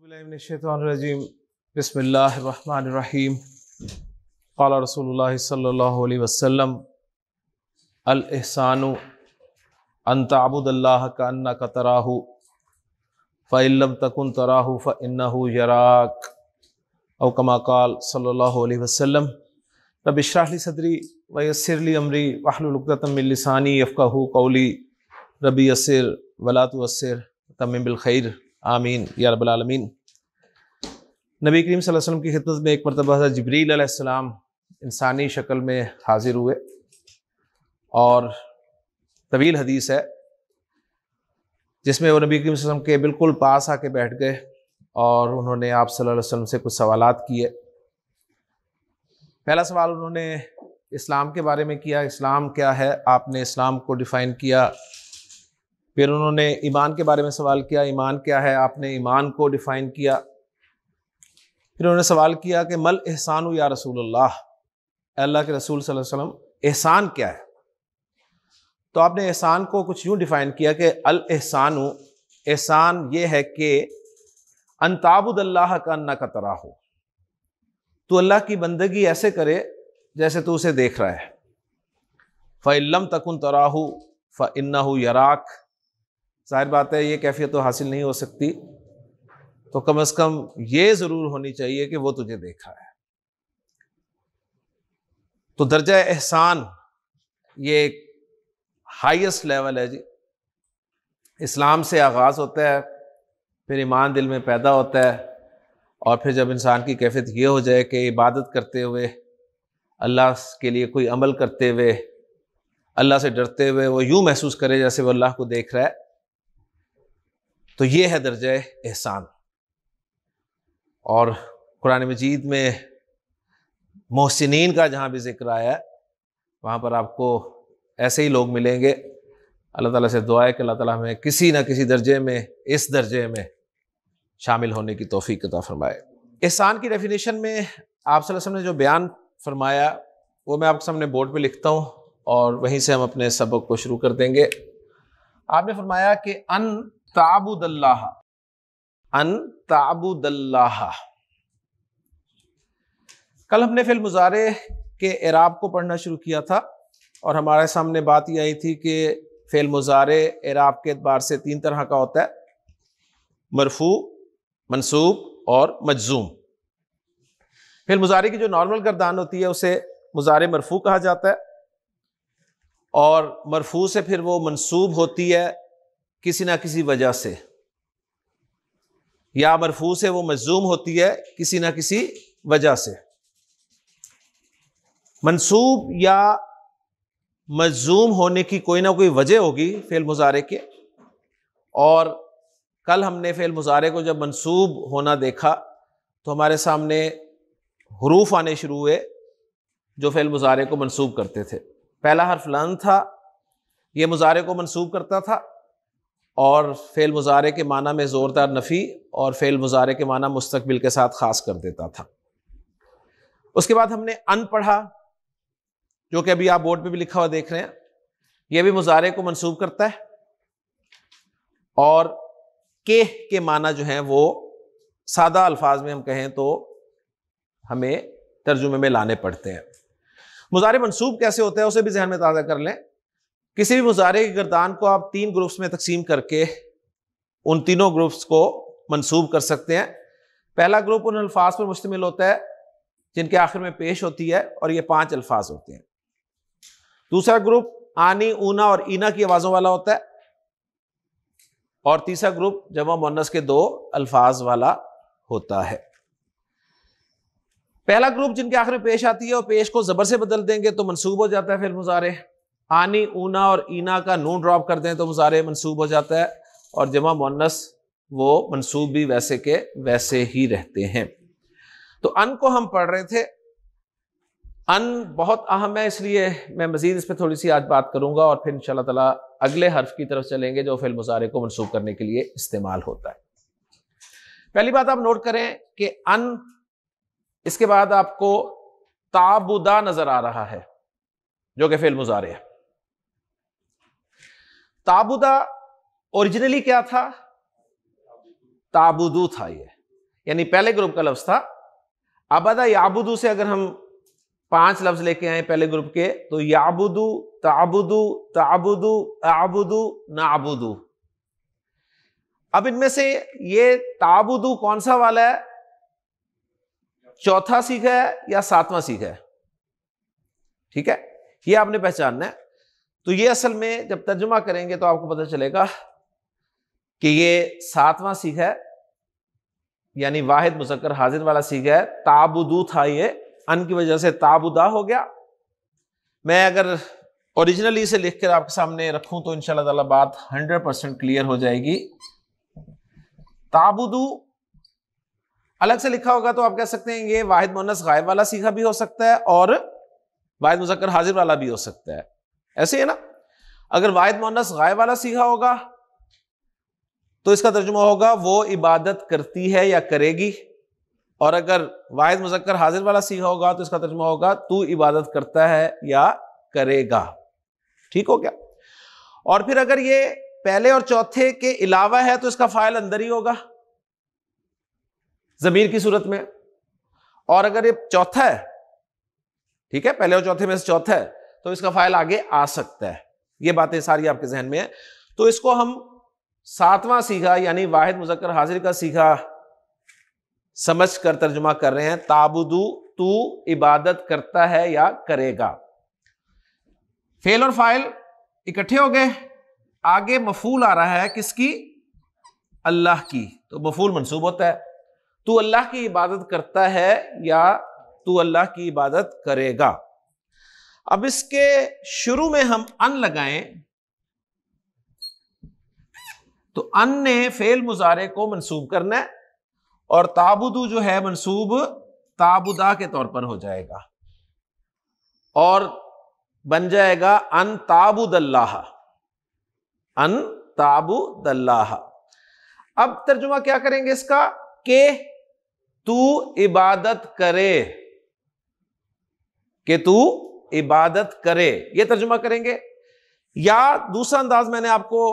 باللہ من الشیطان الرجیم بسم اللہ الرحمن الرحیم قال رسول اللہ صلی اللہ علیہ وسلم الاحسان ان تعبد اللہ کأنک تراہ فإن لم تکن تراہ فإنہ یراک او کما قال صلی اللہ علیہ وسلم رب اشرح لی صدری ویسر لی امری واحلل عقدۃ من لسانی یفقہوا قولی رب یسر ولا تعسر تمم بالخیر آمین یا رب العالمین۔ نبی کریم صلی اللہ علیہ وسلم کی خدمت میں ایک مرتبہ حضرت جبریل علیہ السلام انسانی شکل میں حاضر ہوئے اور طویل حدیث ہے جس میں وہ نبی کریم صلی اللہ علیہ وسلم کے بالکل پاس آ کے بیٹھ گئے اور انہوں نے آپ صلی اللہ علیہ وسلم سے کچھ سوالات کیے۔ پہلا سوال انہوں نے اسلام کے بارے میں کیا، اسلام کیا ہے، آپ نے اسلام کو ڈیفائن کیا۔ پھر انہوں نے ایمان کے بارے میں سوال کیا، ایمان کیا ہے، آپ نے ایمان کو ڈیفائن کیا۔ پھر انہوں نے سوال کیا کہ مل احسان یا رسول اللہ، اے اللہ کے رسول صلی اللہ علیہ وسلم احسان کیا ہے؟ تو آپ نے احسان کو کچھ یوں ڈیفائن کیا کہ الاحسان، احسان یہ ہے کہ ان تعبد اللہ کأنک تراہ، تو اللہ کی بندگی ایسے کرے جیسے تو اسے دیکھ رہا ہے۔ فإن لم تکن تراہ فإنہ یراک، ظاہر بات ہے یہ کیفیت تو حاصل نہیں ہو سکتی، تو کم از کم یہ ضرور ہونی چاہیے کہ وہ تجھے دیکھ رہا ہے۔ تو درجہ احسان یہ ایک ہائیسٹ لیول ہے جی۔ اسلام سے آغاز ہوتا ہے، پھر ایمان دل میں پیدا ہوتا ہے، اور پھر جب انسان کی کیفیت یہ ہو جائے کہ عبادت کرتے ہوئے، اللہ کے لیے کوئی عمل کرتے ہوئے، اللہ سے ڈرتے ہوئے وہ یوں محسوس کرے جیسے وہ اللہ کو دیکھ رہا ہے، تو یہ ہے درجہ احسان۔ اور قرآن مجید میں محسنین کا جہاں بھی ذکر آیا ہے وہاں پر آپ کو ایسے ہی لوگ ملیں گے۔ اللہ تعالیٰ سے دعا ہے کہ اللہ تعالیٰ ہمیں کسی نہ کسی درجے میں، اس درجے میں شامل ہونے کی توفیق عطا فرمائے۔ احسان کی ڈیفینیشن میں آپ صلی اللہ علیہ وسلم نے جو بیان فرمایا وہ میں آپ کے سامنے بورڈ پہ لکھتا ہوں اور وہیں سے ہم اپنے سبق کو شروع کر دیں گے۔ آپ نے فرمایا کہ ان تعبد اللہ، ان تعبد اللہ۔ کل ہم نے فعل مضارع کے اعراب کو پڑھنا شروع کیا تھا اور ہمارے سامنے بات یہ آئی تھی کہ فعل مضارع اعراب کے اعتبار سے تین طرح کا ہوتا ہے: مرفوع، منصوب اور مجزوم۔ فعل مضارع کی جو نارمل گردان ہوتی ہے اسے مضارع مرفوع کہا جاتا ہے، اور مرفوع سے پھر وہ منصوب ہوتی ہے کسی نہ کسی وجہ سے، یا مرفوع سے وہ مجزوم ہوتی ہے کسی نہ کسی وجہ سے۔ منصوب یا مجزوم ہونے کی کوئی نہ کوئی وجہ ہوگی فعل مضارع کے، اور کل ہم نے فعل مضارع کو جب منصوب ہونا دیکھا تو ہمارے سامنے حروف آنے شروع ہوئے جو فعل مضارع کو منصوب کرتے تھے۔ پہلا حرف لن تھا، یہ مضارع کو منصوب کرتا تھا اور فعل مضارع کے معنی میں زوردار نفی اور فعل مضارع کے معنی مستقبل کے ساتھ خاص کر دیتا تھا۔ اس کے بعد ہم نے ان پڑھا، جو کہ ابھی آپ بورڈ پہ بھی لکھا ہوا دیکھ رہے ہیں، یہ بھی مضارع کو منصوب کرتا ہے، اور کے معنی جو ہیں وہ سادہ الفاظ میں ہم کہیں تو ہمیں ترجمے میں لانے پڑتے ہیں۔ مضارع منصوب کیسے ہوتا ہے اسے بھی ذہن میں تازہ کر لیں۔ کسی بھی مضارع کی گردان کو آپ تین گروپس میں تقسیم کر کے ان تینوں گروپس کو منصوب کر سکتے ہیں۔ پہلا گروپ ان الفاظ پر مشتمل ہوتا ہے جن کے آخر میں پیش ہوتی ہے، اور یہ 5 الفاظ ہوتے ہیں۔ دوسرا گروپ آنی، اونا اور اینا کی آوازوں والا ہوتا ہے، اور تیسرا گروپ جمع مؤنث کے 2 الفاظ والا ہوتا ہے۔ پہلا گروپ جن کے آخر میں پیش آتی ہے اور پیش کو زبر سے بدل دیں گے تو منصوب ہو جاتا ہے فعل مضارع۔ آنی، اونا اور اینا کا نون ڈراپ کر دیں تو مضارع منصوب ہو جاتا ہے، اور جمع مؤنث وہ منصوب بھی ویسے کے ویسے ہی رہتے ہیں۔ تو ان کو ہم پڑھ رہے تھے۔ ان بہت اہم ہے، اس لیے میں مزید اس پہ تھوڑی سی آج بات کروں گا، اور پھر انشاءاللہ تعالیٰ اگلے حرف کی طرف چلیں گے جو فعل مضارع کو منصوب کرنے کے لیے استعمال ہوتا ہے۔ پہلی بات آپ نوٹ کریں کہ ان، اس کے بعد آپ کو تعبدا نظر آ رہا ہے جو کہ فعل مضارع ہے۔ تعبدا اوریجنلی کیا تھا؟ تعبدو تھا، یہ یعنی پہلے گروپ کا لفظ تھا. عبدہ یعبدو سے اگر ہم 5 لفظ لے کے آئے پہلے گروپ کے, تو یعبدو, تعبدو, تعبدو, اعبدو, نعبدو. اب ان میں سے یہ تعبدو کون سا والا ہے؟ چوتھا سیکھا ہے یا 7واں سیکھا ہے؟ ٹھیک ہے, یہ آپ نے پہچاننا ہے. تو یہ اصل میں جب ترجمہ کریں گے تو آپ کو پتہ چلے گا کہ یہ 7واں سیکھا ہے, یعنی واحد مذکر حاضر والا سیکھا ہے. تعبدو تھا, یہ ان کی وجہ سے تعبدہ ہو گیا. میں اگر اوریجنلی سے لکھ کر آپ کے سامنے رکھوں تو انشاءاللہ تعالی بات 100% کلیئر ہو جائے گی. تعبدو الگ سے لکھا ہوگا تو آپ کہہ سکتے ہیں یہ واحد مؤنث غائب والا سیکھا بھی ہو سکتا ہے اور واحد مذکر حاضر والا بھی ہو سکتا ہے. ایسے ہے نا, اگر واحد مؤنث غائب والا سیکھا ہوگا تو اس کا ترجمہ ہوگا وہ عبادت کرتی ہے یا کرے گی, اور اگر واحد مذکر حاضر والا سیکھا ہوگا تو اس کا ترجمہ ہوگا تو عبادت کرتا ہے یا کرے گا. ٹھیک ہو گیا. اور پھر اگر یہ پہلے اور چوتھے کے علاوہ ہے تو اس کا فاعل اندر ہی ہوگا ضمیر کی صورت میں, اور اگر یہ چوتھا ہے, ٹھیک ہے, پہلے اور چوتھے میں سے چوتھا ہے تو اس کا فاعل آگے آ سکتا ہے. یہ باتیں ساری آپ کے ذہن میں ہیں. تو اس کو ہم 7واں سیکھا یعنی واحد مذکر حاضر کا سیکھا سمجھ کر ترجمہ کر رہے ہیں. تعبدو, تو عبادت کرتا ہے یا کرے گا. فعل اور فاعل اکٹھے ہو گئے. آگے مفعول آ رہا ہے کس کی؟ اللہ کی. تو مفعول منصوب ہوتا ہے. تو اللہ کی عبادت کرتا ہے یا تو اللہ کی عبادت کرے گا. اب اس کے شروع میں ہم ان لگائیں تو ان نے فعل مضارع کو منصوب کرنا ہے, اور تعبدو جو ہے منصوب تعبدہ کے طور پر ہو جائے گا اور بن جائے گا ان تعبد اللہ, ان تعبد اللہ. اب ترجمہ کیا کریں گے اس کا کہ تو عبادت کرے, کہ تو عبادت کرے, یہ ترجمہ کریں گے. یا دوسرا انداز میں نے آپ کو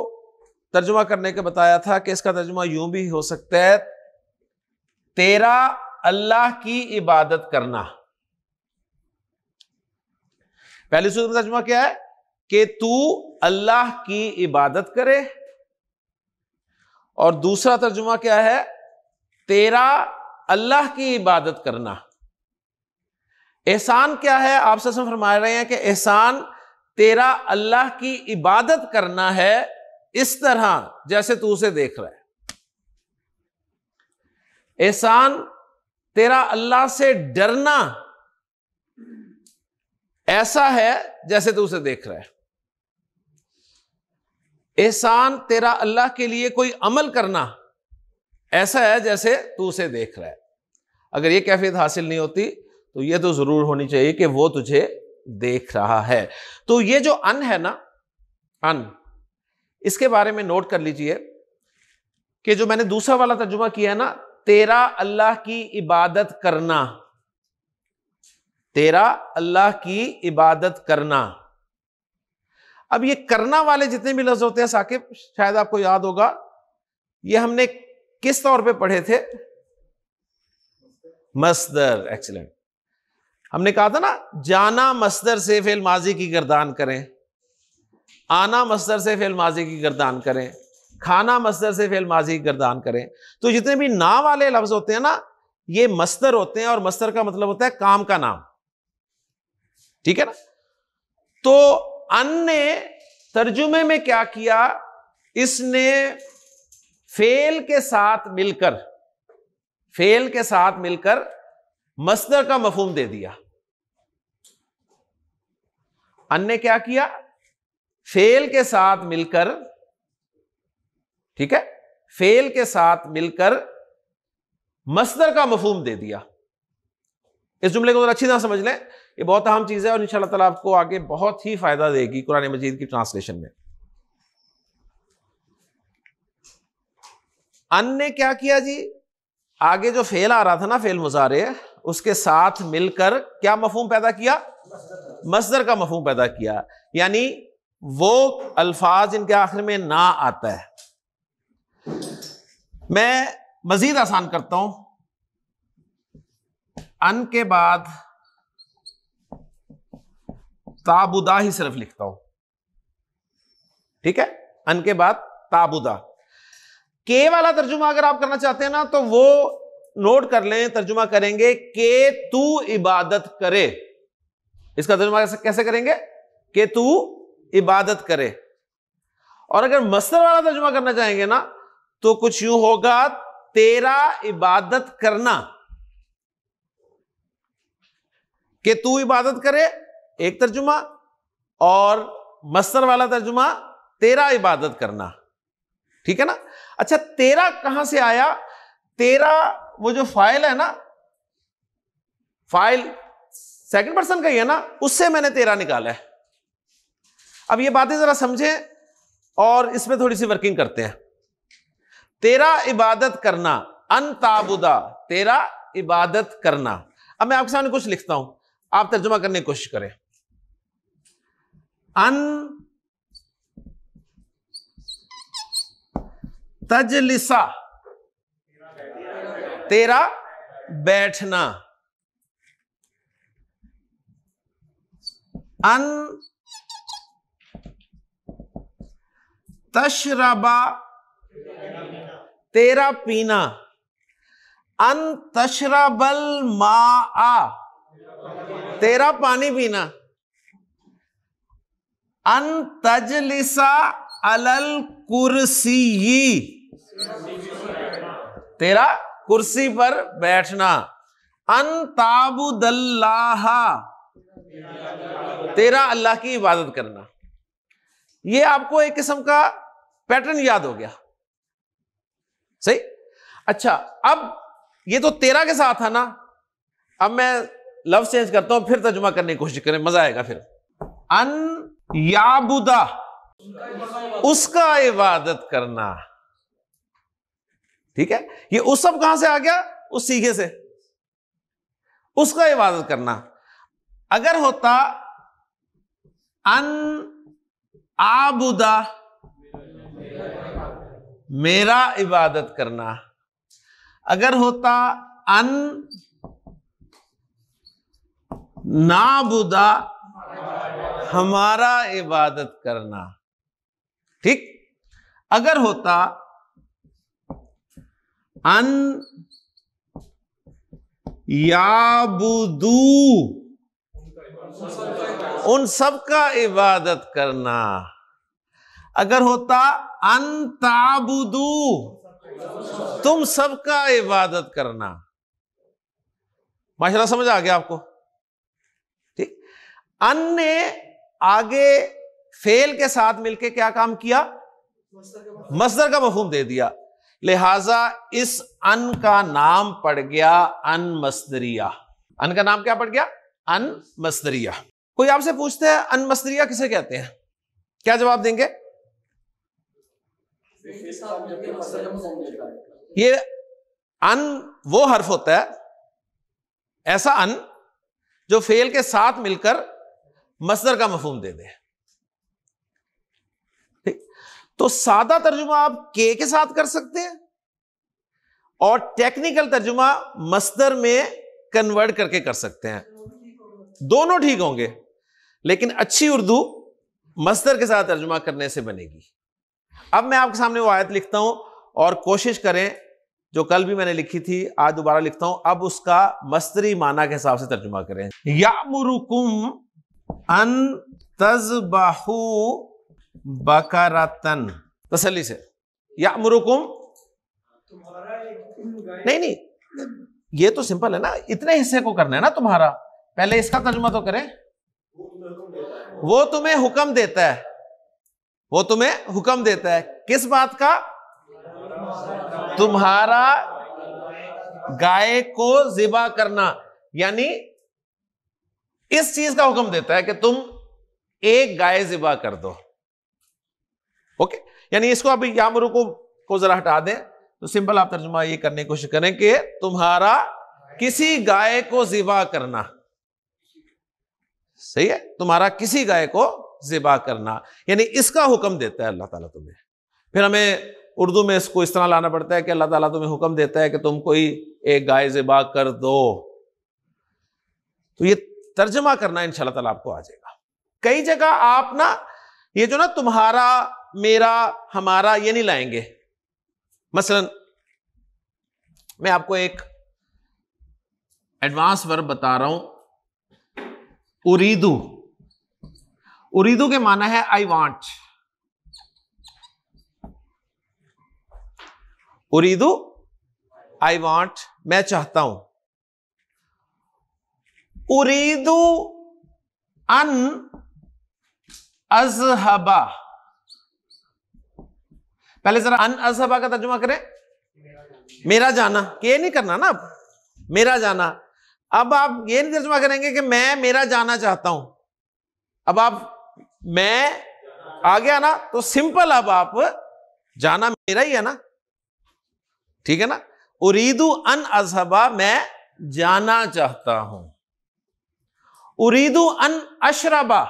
ترجمہ کرنے کے بتایا تھا کہ اس کا ترجمہ یوں بھی ہو سکتا ہے تیرا اللہ کی عبادت کرنا. پہلی صورت میں ترجمہ کیا ہے کہ تو اللہ کی عبادت کرے, اور دوسرا ترجمہ کیا ہے تیرا اللہ کی عبادت کرنا. احسان کیا ہے؟ آپ سے فرما رہے ہیں کہ احسان تیرا اللہ کی عبادت کرنا ہے اس طرح جیسے تو اسے دیکھ رہا ہے. احسان تیرا اللہ سے ڈرنا ایسا ہے جیسے تو اسے دیکھ رہا ہے. احسان تیرا اللہ کے لیے کوئی عمل کرنا ایسا ہے جیسے تو اسے دیکھ رہا ہے. اگر یہ کیفیت حاصل نہیں ہوتی تو یہ تو ضرور ہونی چاہیے کہ وہ تجھے دیکھ رہا ہے. تو یہ جو ان ہے نا, ان, اس کے بارے میں نوٹ کر لیجئے کہ جو میں نے دوسرا والا ترجمہ کیا ہے نا, تیرا اللہ کی عبادت کرنا, تیرا اللہ کی عبادت کرنا. اب یہ کرنا والے جتنے بھی لفظ ہوتے ہیں ثاقب, شاید آپ کو یاد ہوگا, یہ ہم نے کس طور پہ پڑھے تھے؟ مصدر. ایکسیلنٹ. ہم نے کہا تھا نا جانا مصدر سے فعل ماضی کی گردان کریں, آنا مصدر سے فعل ماضی کی گردان کریں, کھانا مصدر سے فعل ماضی کی گردان کریں. تو جتنے بھی نا والے لفظ ہوتے ہیں نا یہ مصدر ہوتے ہیں, اور مصدر کا مطلب ہوتا ہے کام کا نام. ٹھیک ہے نا. تو ان نے ترجمے میں کیا کیا, اس نے فعل کے ساتھ مل کر, فعل کے ساتھ مل کر مصدر کا مفہوم دے دیا. ان نے کیا کیا, فعل کے ساتھ مل کر, ٹھیک ہے, فعل کے ساتھ مل کر مصدر کا مفہوم دے دیا. اس جملے کو اچھی طرح سمجھ لیں, یہ بہت اہم چیز ہے اور انشاءاللہ تعالیٰ آپ کو آگے بہت ہی فائدہ دے گی قرآن مجید کی ٹرانسلیشن میں. ان نے کیا کیا جی, آگے جو فعل آ رہا تھا نا فعل مضارع, اس کے ساتھ مل کر کیا مفہوم پیدا کیا؟ مصدر کا مفہوم پیدا کیا. یعنی وہ الفاظ جن کے آخر میں نہ آتا ہے. میں مزید آسان کرتا ہوں, ان کے بعد تعبدا ہی صرف لکھتا ہوں. ٹھیک ہے, ان کے بعد تعبدا. کے والا ترجمہ اگر آپ کرنا چاہتے ہیں نا تو وہ نوٹ کر لیں, ترجمہ کریں گے کہ تو عبادت کرے. اس کا ترجمہ کیسے کریں گے؟ کہ تو عبادت کرے. اور اگر مصدر والا ترجمہ کرنا چاہیں گے نا تو کچھ یوں ہوگا, تیرا عبادت کرنا. کہ تو عبادت کرے ایک ترجمہ, اور مصدر والا ترجمہ تیرا عبادت کرنا. ٹھیک ہے نا. اچھا, تیرا کہاں سے آیا؟ تیرا وہ جو فائل ہے نا, فائل سیکنڈ پرسن کا ہی ہے نا, اس سے میں نے تیرا نکالا ہے. اب یہ باتیں ذرا سمجھیں اور اس میں تھوڑی سی ورکنگ کرتے ہیں. تیرا عبادت کرنا, ان تعبدا, تیرا عبادت کرنا. اب میں آپ کے سامنے کچھ لکھتا ہوں, آپ ترجمہ کرنے کی کوشش کریں. ان تجلسا, تیرا بیٹھنا. ان تشربا, تیرا پینا. ان تشرب الماء, تیرا پانی پینا. ان تجلسا علی الکرسی, تیرا کرسی پر بیٹھنا. ان تعبد اللہ, تیرا اللہ کی عبادت کرنا. یہ آپ کو ایک قسم کا پیٹرن یاد ہو گیا. صحیح. اچھا, اب یہ تو تیرا کے ساتھ تھا نا, اب میں لفظ چینج کرتا ہوں, پھر ترجمہ کرنے کی کوشش کریں, مزہ آئے گا پھر. ان یعبدا, اس کا عبادت کرنا. ٹھیک ہے, یہ اس سب کہاں سے آ گیا؟ اس سیغے سے, اس کا عبادت کرنا. اگر ہوتا ان عابدا, میرا عبادت کرنا. اگر ہوتا ان نعبدا, ہمارا عبادت کرنا. ٹھیک. اگر ہوتا ان یعبدو, ان سب کا عبادت کرنا. اگر ہوتا ان تعبدو, تم سب کا عبادت کرنا. ماشاءاللہ سمجھ آ گیا آپ کو؟ ٹھیک. ان نے آگے فعل کے ساتھ مل کے کیا کام کیا؟ مصدر کا مفہوم دے دیا. لہذا اس ان کا نام پڑ گیا ان مصدریہ. ان کا نام کیا پڑ گیا؟ ان مصدریہ. کوئی آپ سے پوچھتے ہے ان مصدریہ کسے کہتے ہیں, کیا جواب دیں گے؟ یہ ان وہ حرف ہوتا ہے, ایسا ان جو فعل کے ساتھ مل کر مصدر کا مفہوم دے دے. تو سادہ ترجمہ آپ کے ساتھ کر سکتے ہیں, اور ٹیکنیکل ترجمہ مصدر میں کنورٹ کر کے کر سکتے ہیں. دونوں ٹھیک ہوں گے, لیکن اچھی اردو مصدر کے ساتھ ترجمہ کرنے سے بنے گی. اب میں آپ کے سامنے وہ آیت لکھتا ہوں, اور کوشش کریں, جو کل بھی میں نے لکھی تھی آج دوبارہ لکھتا ہوں, اب اس کا مصدری معنی کے حساب سے ترجمہ کریں. یأمرکم ان تذبحوا بقرۃ, تسلی سے. یأمرکم, نہیں, یہ تو سمپل ہے نا, اتنے حصے کو کرنا ہے نا تمہارا. پہلے اس کا ترجمہ تو کریں. وہ تمہیں حکم دیتا ہے, وہ تمہیں حکم دیتا ہے. کس بات کا؟ تمہارا گائے کو ذبح کرنا. یعنی اس چیز کا حکم دیتا ہے کہ تم ایک گائے ذبح کر دو. اوکے, یعنی اس کو ابھی یامرکم کو ذرا ہٹا دیں تو سمپل آپ ترجمہ یہ کرنے کی کوشش کریں کہ تمہارا کسی گائے کو ذبح کرنا. صحیح ہے, تمہارا کسی گائے کو ذبح کرنا, یعنی اس کا حکم دیتا ہے اللہ تعالیٰ تمہیں. پھر ہمیں اردو میں اس کو اس طرح لانا پڑتا ہے کہ اللہ تعالیٰ تمہیں حکم دیتا ہے کہ تم کوئی ایک گائے ذبح کر دو. تو یہ ترجمہ کرنا انشاءاللہ تعالیٰ آپ کو آ جائے گا. کئی جگہ آپ نا یہ جو نا تمہارا، میرا، ہمارا یہ نہیں لائیں گے. مثلا میں آپ کو ایک ایڈوانس ورب بتا رہا ہوں، اریدو. اریدو کے معنی ہے آئی وانٹ. اریدو آئی وانٹ، میں چاہتا ہوں. اریدو ان اذهبا، پہلے ذرا ان اذهبا کا ترجمہ کریں. میرا جانا، کہ یہ نہیں کرنا نا، اب میرا جانا. اب آپ یہ نہیں ترجمہ کریں گے کہ میں میرا جانا چاہتا ہوں. اب آپ میں آ گیا نا تو سمپل، اب آپ جانا میرا ہی ہے نا، ٹھیک ہے نا. اریدو ان اذهبا، میں جانا چاہتا ہوں. اریدو ان اشربا،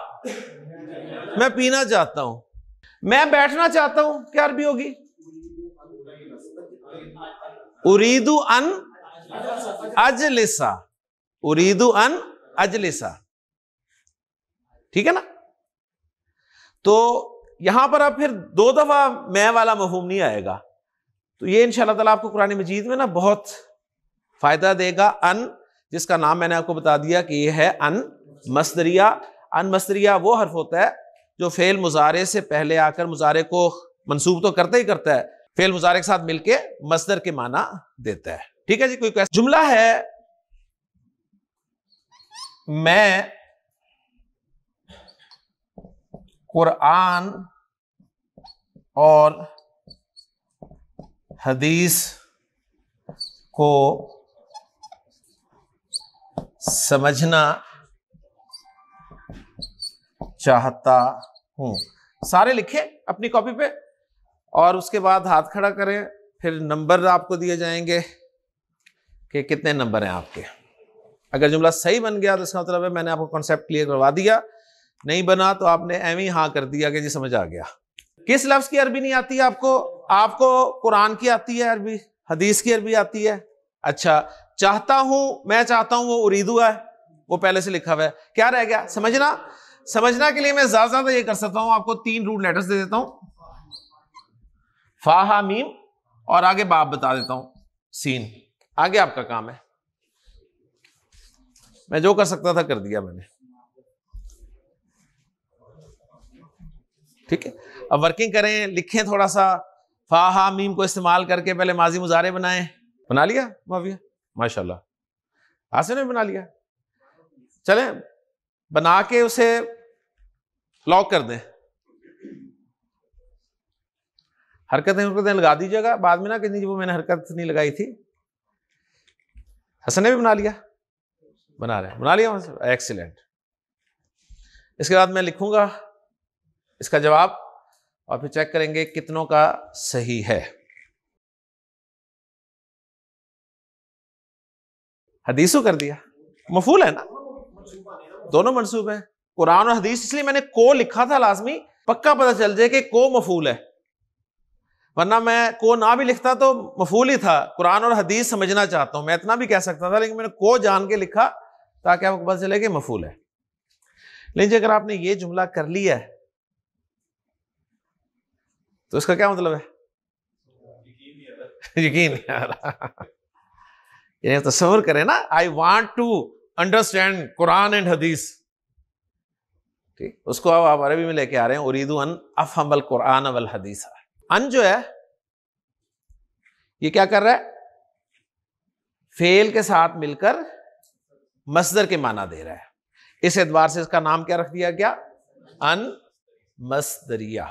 میں پینا چاہتا ہوں. میں بیٹھنا چاہتا ہوں، کیا عربی ہوگی؟ اریدو ان اجلسا. اریدو ان اجلسا، ٹھیک ہے نا. تو یہاں پر اب پھر دو دفعہ میں والا مفہوم نہیں آئے گا. تو یہ انشاءاللہ تعالیٰ آپ کو قرآن مجید میں نا بہت فائدہ دے گا. ان، جس کا نام میں نے آپ کو بتا دیا کہ یہ ہے ان مصدریہ. ان مصدریہ وہ حرف ہوتا ہے جو فعل مضارع سے پہلے آ کر مضارع کو منصوب تو کرتا ہی کرتا ہے، فعل مضارع کے ساتھ مل کے مصدر کے معنی دیتا ہے. ٹھیک ہے جی. کوئی جملہ ہے، میں قرآن اور حدیث کو سمجھنا چاہتا ہوں. سارے لکھیں اپنی کاپی پہ اور اس کے بعد ہاتھ کھڑا کریں. پھر نمبر آپ کو دیے جائیں گے کہ کتنے نمبر ہیں آپ کے. اگر جملہ صحیح بن گیا تو اس کا مطلب ہے میں نے آپ کو کانسیپٹ کلیئر کروا دیا. نہیں بنا تو آپ نے ایویں ہاں کر دیا کہ جی سمجھ آ گیا. کس لفظ کی عربی نہیں آتی آپ کو؟ آپ کو قرآن کی آتی ہے عربی، حدیث کی عربی آتی ہے. اچھا، چاہتا ہوں، میں چاہتا ہوں، وہ اریدو ہے، وہ پہلے سے لکھا ہوا ہے. کیا رہ گیا؟ سمجھنا. سمجھنا کے لیے میں زیادہ یہ کر سکتا ہوں، آپ کو 3 روٹ لیٹرز دے دیتا ہوں، فا ہا میم، اور آگے باب بتا دیتا ہوں، سین. آگے آپ کا کام ہے. میں جو کر سکتا تھا کر دیا میں نے. ٹھیک ہے. اب ورکنگ کریں، لکھیں تھوڑا سا. فا ہا میم کو استعمال کر کے پہلے ماضی مضارع بنائیں. بنا لیا معاویہ؟ ماشاءاللہ. آسن نے بنا لیا. چلیں بنا کے اسے لاک کر دیں. حرکتیں لگا دیجیے گا بعد میں نا کہ نہیں وہ میں نے حرکت نہیں لگائی تھی. حسن نے بھی بنا لیا؟ بنا رہے ہیں. بنا لیا؟ ایکسیلنٹ. اس کے بعد میں لکھوں گا اس کا جواب اور پھر چیک کریں گے کتنوں کا صحیح ہے. حدیثوں کر دیا، مفعول ہے نا، دونوں منصوب ہیں. قرآن اور حدیث، اس لیے میں نے کو لکھا تھا لازمی، پکا پتہ چل جائے کہ کو مفعول ہے. ورنہ میں کو نہ بھی لکھتا تو مفعول ہی تھا. قرآن اور حدیث سمجھنا چاہتا ہوں، میں اتنا بھی کہہ سکتا تھا، لیکن میں نے کو جان کے لکھا تاکہ آپ کو پتہ چلے کہ مفعول ہے. لیکن اگر آپ نے یہ جملہ کر لیا ہے تو اس کا کیا مطلب ہے؟ یقین نہیں آ رہا. یعنی تصور کریں نا، I want to understand Quran and Hadith. ٹھیک، اس کو آپ عربی میں لے کے آ رہے ہیں، اریدو ان افہم القرآن والحدیث. ان جو ہے یہ کیا کر رہا ہے؟ فعل کے ساتھ مل کر مصدر کے معنی دے رہا ہے. اس اعتبار سے اس کا نام کیا رکھ دیا گیا؟ ان مصدریہ.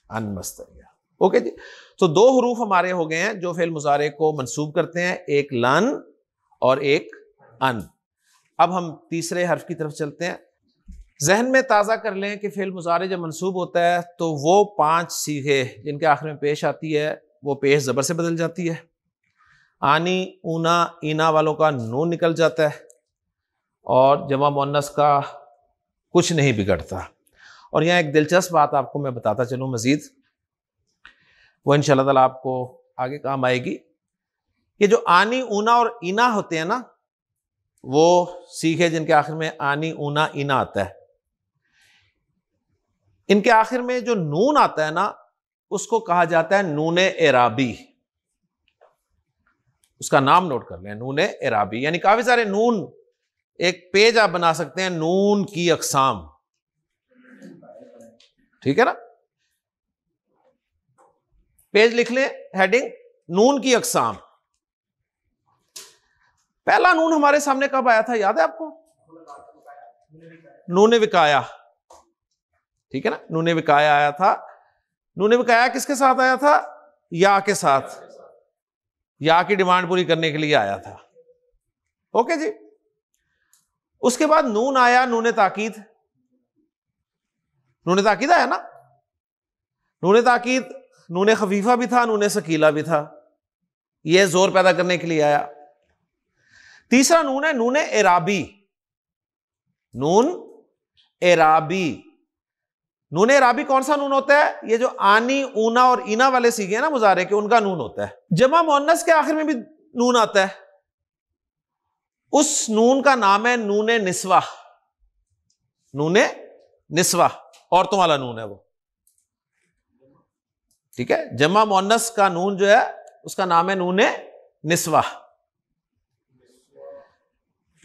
ان مصدریہ. اوکے جی. تو 2 حروف ہمارے ہو گئے ہیں جو فعل مضارع کو منصوب کرتے ہیں، ایک لن اور ایک ان. اب ہم تیسرے حرف کی طرف چلتے ہیں. ذہن میں تازہ کر لیں کہ فعل مضارع جب منصوب ہوتا ہے تو وہ 5 صیغے جن کے آخر میں پیش آتی ہے وہ پیش زبر سے بدل جاتی ہے. آنی، اونا، اینا والوں کا نون نکل جاتا ہے اور جمع مؤنث کا کچھ نہیں بگڑتا. اور یہاں ایک دلچسپ بات آپ کو میں بتاتا چلوں مزید، وہ انشاءاللہ تعالیٰ آپ کو آگے کام آئے گی. یہ جو آنی، اونا اور اینا ہوتے ہیں نا، وہ سیکھے جن کے آخر میں آنی اونا اینا آتا ہے. ان کے آخر میں جو نون آتا ہے نا اس کو کہا جاتا ہے نون اعرابی. اس کا نام نوٹ کر لیں, نون اعرابی. یعنی کافی سارے نون, ایک پیج آپ بنا سکتے ہیں نون کی اقسام, ٹھیک ہے نا, پیج لکھ لیں ہیڈنگ نون کی اقسام. پہلا نون ہمارے سامنے کب آیا تھا یاد ہے آپ کو؟ نون وقایا, ٹھیک ہے نا, نون وقایا آیا تھا. نون وقایا کس کے ساتھ آیا تھا؟ یا کے ساتھ, یا کی ڈیمانڈ پوری کرنے کے لیے آیا تھا. اوکے جی. اس کے بعد نون آیا نون تاکید. نون تاکید آیا نا, نون تاکید نون خفیفہ بھی تھا, نون ثقیلہ بھی تھا, یہ زور پیدا کرنے کے لیے آیا. تیسرا نون ہے نون اعرابی. نون اعرابی, نون اعرابی کون سا نون ہوتا ہے؟ یہ جو آنی اونا اور اینا والے سیکھے ہیں نا مضارع کے, ان کا نون ہوتا ہے. جمع مؤنث کے آخر میں بھی نون آتا ہے, اس نون کا نام ہے نون نسوہ. نون نسوہ عورتوں والا نون ہے وہ, ٹھیک ہے. جمع مؤنث کا نون جو ہے اس کا نام ہے نون نسوہ.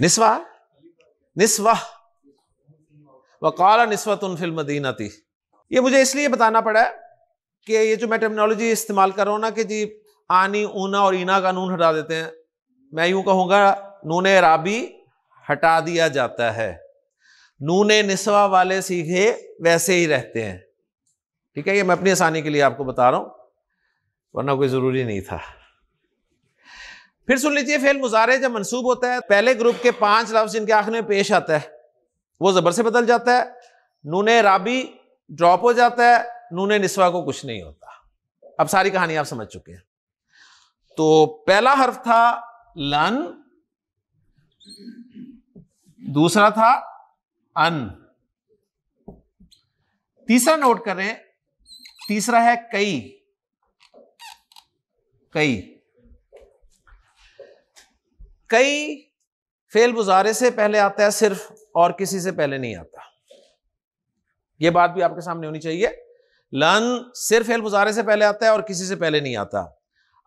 نسوہ, نسوہ. وقال نسوۃ فی المدینہ. یہ مجھے اس لیے بتانا پڑا ہے کہ یہ جو میں ٹرمینالوجی استعمال کر رہا ہوں نا کہ جی آنی اونا اور اینا کا نون ہٹا دیتے ہیں, میں یوں کہوں گا نون اعرابی ہٹا دیا جاتا ہے, نون نسوہ والے سیکھے ویسے ہی رہتے ہیں, ٹھیک ہے. یہ میں اپنی آسانی کے لیے آپ کو بتا رہا ہوں, ورنہ کوئی ضروری نہیں تھا. پھر سن لیجئے, فعل مضارع جب منصوب ہوتا ہے پہلے گروپ کے 5 لفظ جن کے آخر میں پیش آتا ہے وہ زبر سے بدل جاتا ہے, نون اعرابی ڈراپ ہو جاتا ہے, نون نسوہ کو کچھ نہیں ہوتا. اب ساری کہانی آپ سمجھ چکے ہیں. تو پہلا حرف تھا لن, دوسرا تھا ان, تیسرا نوٹ کریں, تیسرا ہے کئی. کئی, کئی فعل مضارع سے پہلے آتا ہے صرف, اور کسی سے پہلے نہیں آتا. یہ بات بھی آپ کے سامنے ہونی چاہیے. لن صرف فعل مضارع سے پہلے آتا ہے اور کسی سے پہلے نہیں آتا.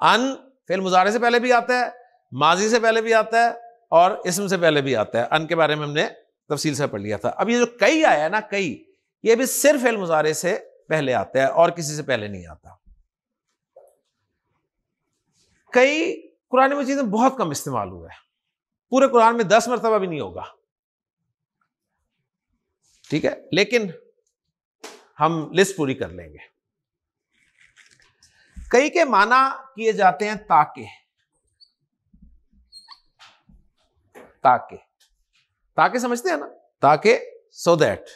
ان فعل مضارع سے پہلے بھی آتا ہے, ماضی سے پہلے بھی آتا ہے, اور اسم سے پہلے بھی آتا ہے. ان کے بارے میں ہم نے تفصیل سے پڑھ لیا تھا. اب یہ جو کئی آیا ہے نا, کئی, یہ بھی صرف فعل مضارع سے پہلے آتا ہے اور کسی سے پہلے نہیں آتا. کئی قرآن مجید میں بہت کم استعمال ہوا ہے, پورے قرآن میں 10 مرتبہ بھی نہیں ہوگا, ٹھیک ہے, لیکن ہم لسٹ پوری کر لیں گے. کئی کے معنی کیے جاتے ہیں تاکہ. تاکہ, تاکہ سمجھتے ہیں نا, تاکہ سو دیٹ.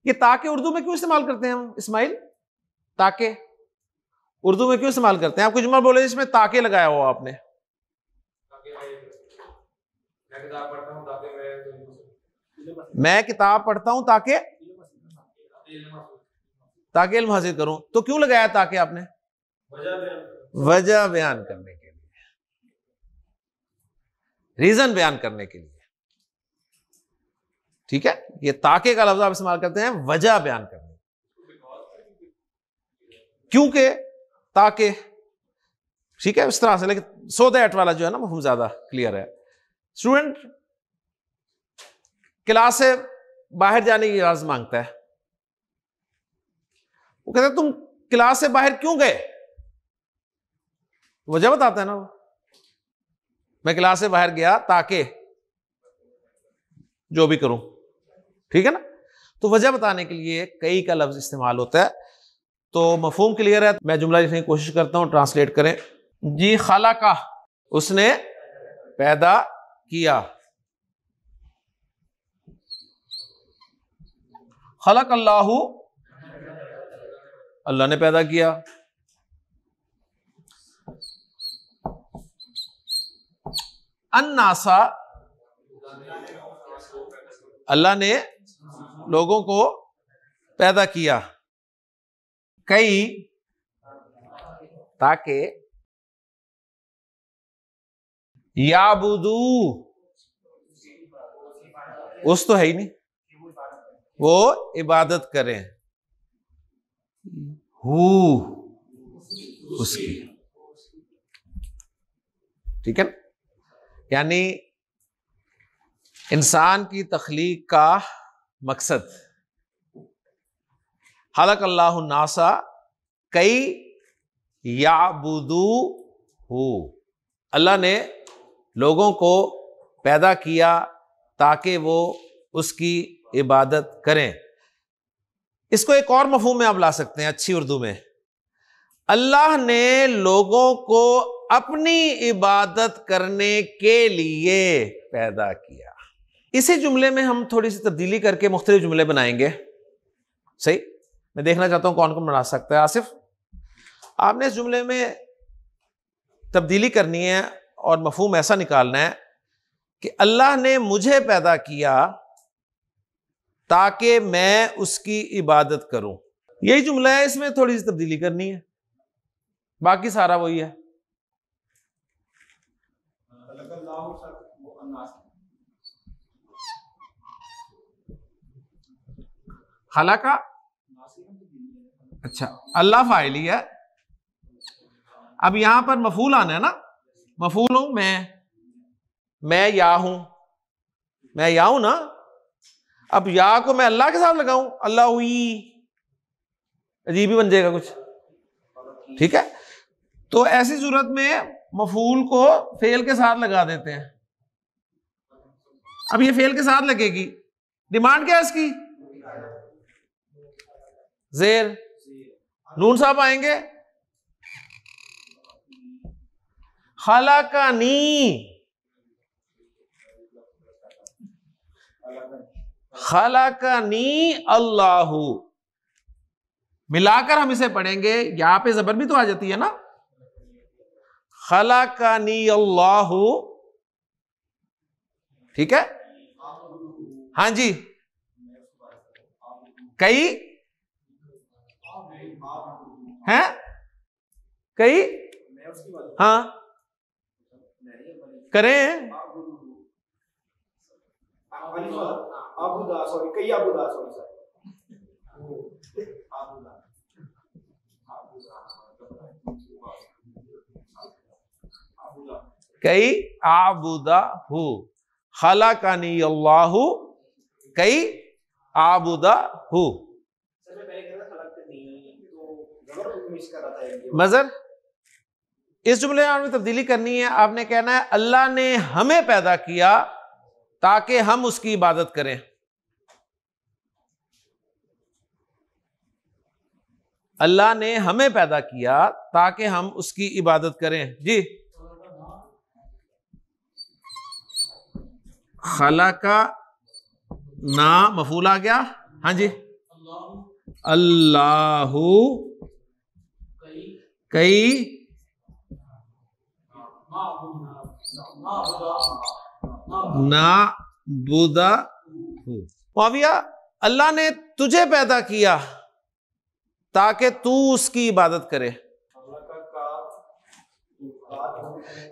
یہ تاکہ اردو میں کیوں استعمال کرتے ہیں ہم اسماعیل؟ تاکہ اردو میں کیوں استعمال کرتے ہیں؟ آپ کو جملہ بولے جس میں تاکہ لگایا ہوا آپ نے. میں کتاب پڑھتا ہوں تاکہ علم حاصل کروں. تو کیوں لگایا تاکہ آپ نے؟ وجہ بیان کرنے کے لیے, ریزن بیان کرنے کے لیے, ٹھیک ہے. یہ تاکہ کا لفظ آپ استعمال کرتے ہیں وجہ بیان کرنے, کیونکہ تاکہ, ٹھیک ہے, اس طرح سے. لیکن سو دیٹ والا جو ہے نا مفہوم زیادہ کلیئر ہے. اسٹوڈنٹ کلاس سے باہر جانے کی اجازت مانگتا ہے, وہ کہتا ہے تم کلاس سے باہر کیوں گئے؟ وجہ بتاتا ہے نا وہ, میں کلاس سے باہر گیا تاکہ جو بھی کروں, ٹھیک ہے نا. تو وجہ بتانے کے لیے کئی کا لفظ استعمال ہوتا ہے. تو مفہوم کلیئر ہے. میں جملہ لکھنے کی کوشش کرتا ہوں, ٹرانسلیٹ کریں. جی خلقہ, اس نے پیدا کیا. خلق اللہ, اللہ نے پیدا کیا. الناسا, اللہ نے لوگوں کو پیدا کیا. کئی تاکہ یعبدو, اس تو ہے ہی نہیں، وہ عبادت کریں اس کی، ٹھیک ہے نا؟ یعنی انسان کی تخلیق کا مقصد، خلق اللہ الناس کئی یعبدوہ، اللہ نے لوگوں کو پیدا کیا تاکہ وہ اس کی عبادت کریں۔ اس کو ایک اور مفہوم میں آپ لا سکتے ہیں اچھی اردو میں، اللہ نے لوگوں کو اپنی عبادت کرنے کے لیے پیدا کیا۔ اسی جملے میں ہم تھوڑی سی تبدیلی کر کے مختلف جملے بنائیں گے، صحیح؟ میں دیکھنا چاہتا ہوں کون کون بنا سکتا ہے۔ آصف، آپ نے اس جملے میں تبدیلی کرنی ہے اور مفہوم ایسا نکالنا ہے کہ اللہ نے مجھے پیدا کیا تاکہ میں اس کی عبادت کروں، یہی جملہ ہے، اس میں تھوڑی سی تبدیلی کرنی ہے، باقی سارا وہی ہے۔ خلق، اچھا اللہ فاعل ہی ہے، اب یہاں پر مفعول آنا ہے نا، مفعول ہوں میں یا ہوں، میں یا ہوں نا، اب یا کو میں اللہ کے ساتھ لگاؤں، اللہ ہوئی، عجیب ہی بن جائے گا کچھ، ٹھیک ہے؟ تو ایسی صورت میں مفعول کو فعل کے ساتھ لگا دیتے ہیں۔ اب یہ فعل کے ساتھ لگے گی، ڈیمانڈ کیا ہے اس کی؟ زیر، نون صاحب آئیں گے، خلقنی، خلقنی اللہ، ملا کر ہم اسے پڑھیں گے، یہاں پہ زبر بھی تو آ جاتی ہے نا، خلقنی اللہ، ٹھیک ہے؟ ہاں جی، کئی ہیں، کئی، ہاں کریں، کئی اعبدہ، خلقنی اللہ کئی اعبدہ، مظہر اس جملے میں تبدیلی کرنی ہے، آپ نے کہنا ہے اللہ نے ہمیں پیدا کیا تاکہ ہم اس کی عبادت کریں، اللہ نے ہمیں پیدا کیا تاکہ ہم اس کی عبادت کریں۔ جی، خلق نا مفعول آ گیا، ہاں جی، اللہ کئی نعبدہ، معاویہ اللہ نے تجھے پیدا کیا تاکہ تو اس کی عبادت کرے،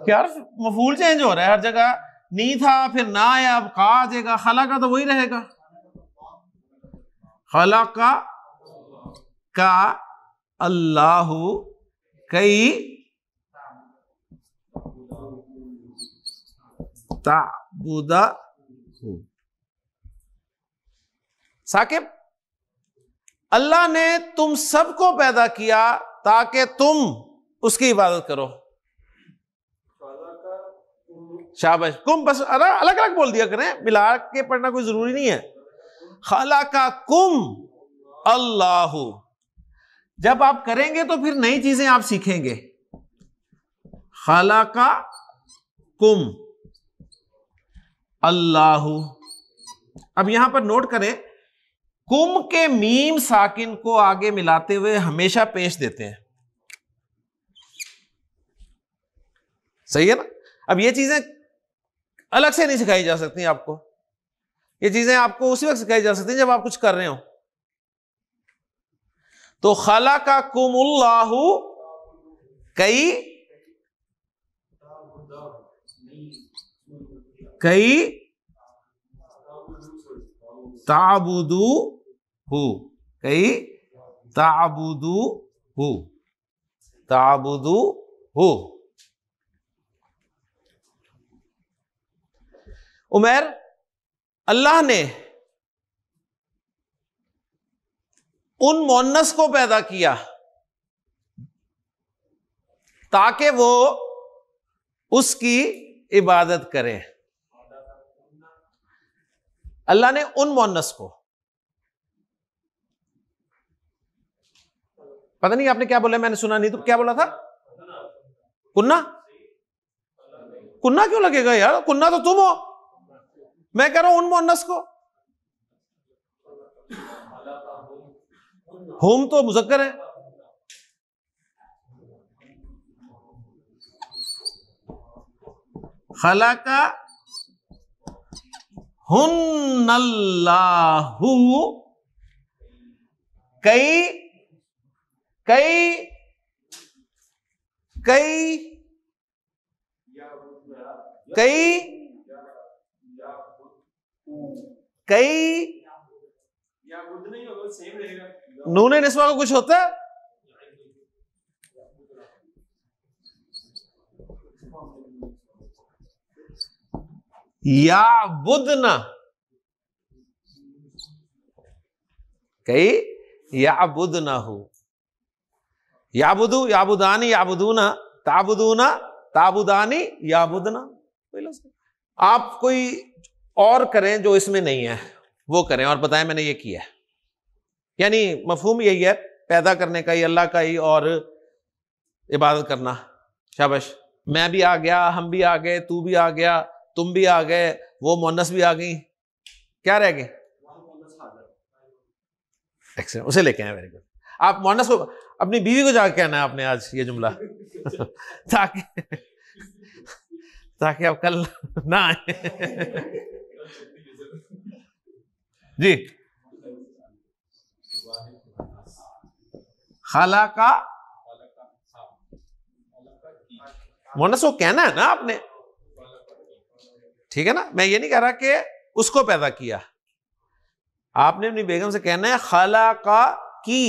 یار مفعول چینج ہو رہا ہے ہر جگہ، نہیں تھا پھر نہ آیا، اب کا آ جائے گا، خلا کا تو وہی رہے گا، خلا کا اللہ کئی تعبدہ، ثاقب اللہ نے تم سب کو پیدا کیا تاکہ تم اس کی عبادت کرو، شاباش، کم بس الگ الگ بول دیا کریں، ملا کے پڑھنا کوئی ضروری نہیں ہے، خلقکم اللہ، جب آپ کریں گے تو پھر نئی چیزیں آپ سیکھیں گے، خلقکم اللہ، اب یہاں پر نوٹ کریں کم کے میم ساکن کو آگے ملاتے ہوئے ہمیشہ پیش دیتے ہیں، صحیح ہے نا؟ اب یہ چیزیں الگ سے نہیں سکھائی جا سکتی آپ کو، یہ چیزیں آپ کو اسی وقت سکھائی جا سکتی ہیں جب آپ کچھ کر رہے ہو، تو خلقکم اللہ کئی تعبدو ہو، کئی تعبدو ہو، تعبدو ہو۔ عمیر، اللہ نے ان مؤنث کو پیدا کیا تاکہ وہ اس کی عبادت کریں۔ اللہ نے ان مؤنث کو، پتہ نہیں آپ نے کیا بولا، میں نے سنا نہیں، تو کیا بولا تھا؟ کنہ؟ کنہ کیوں لگے گا یار، کنہ تو تم ہو، میں کہہ رہا ہوں ان مؤنث کو، ہم تو مذکر ہے۔ خلق ہن اللہ، کئی کئی کئی کئی کئی نون نسوہ کا کچھ ہوتا ہے؟ یعبدنا، کئی یعبدنا ہو، یعبدو، یعبدانی، یعبدونا، تعبدونا، تعبدانی، یعبدنا۔ آپ کوئی اور کریں جو اس میں نہیں ہے وہ کریں اور بتائیں میں نے یہ کیا ہے، یعنی مفہوم یہی ہے پیدا کرنے کا ہی، اللہ کا ہی، اور عبادت کرنا۔ شاباش، میں بھی آ گیا، ہم بھی آ گئے، تو بھی آ گیا، تم بھی آ گئے، وہ مؤنث بھی آ گئی، کیا رہ گئے؟ اسے لے کے آئے، ویری گڈ۔ آپ مؤنث کو، اپنی بیوی کو جا کے کہنا ہے آپ نے آج یہ جملہ تاکہ آپ کل نہ آئے۔ جی، خالق، مؤنث کو کہنا ہے نا آپ نے، ٹھیک ہے نا؟ میں یہ نہیں کہہ رہا کہ اس کو پیدا کیا، آپ نے اپنی بیگم سے کہنا ہے خلق کی،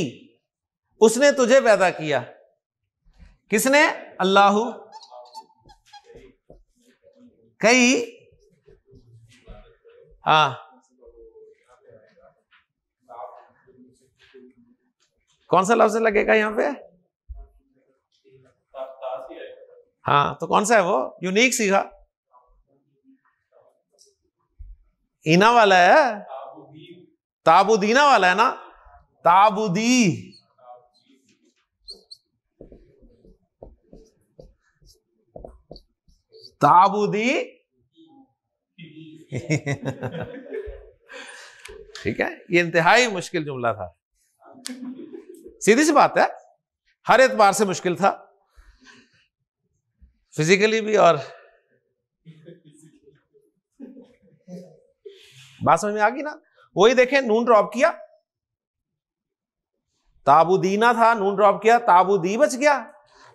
اس نے تجھے پیدا کیا، کس نے؟ اللہ۔ کئی، ہاں کون سا لفظ لگے گا یہاں پہ؟ ہاں تو کون سا ہے وہ؟ یونیک سیکھا، اینا والا ہے، تابودینا والا ہے نا، تابودی، تابودی، ٹھیک ہے؟ یہ انتہائی مشکل جملہ تھا، سیدھی سی بات ہے، ہر اعتبار سے مشکل تھا، فزیکلی بھی، اور بات سمجھ میں آ گئی نا؟ وہی دیکھیں، نون ڈراپ کیا، تابودینا تھا، نون ڈراپ کیا، تابودی بچ گیا،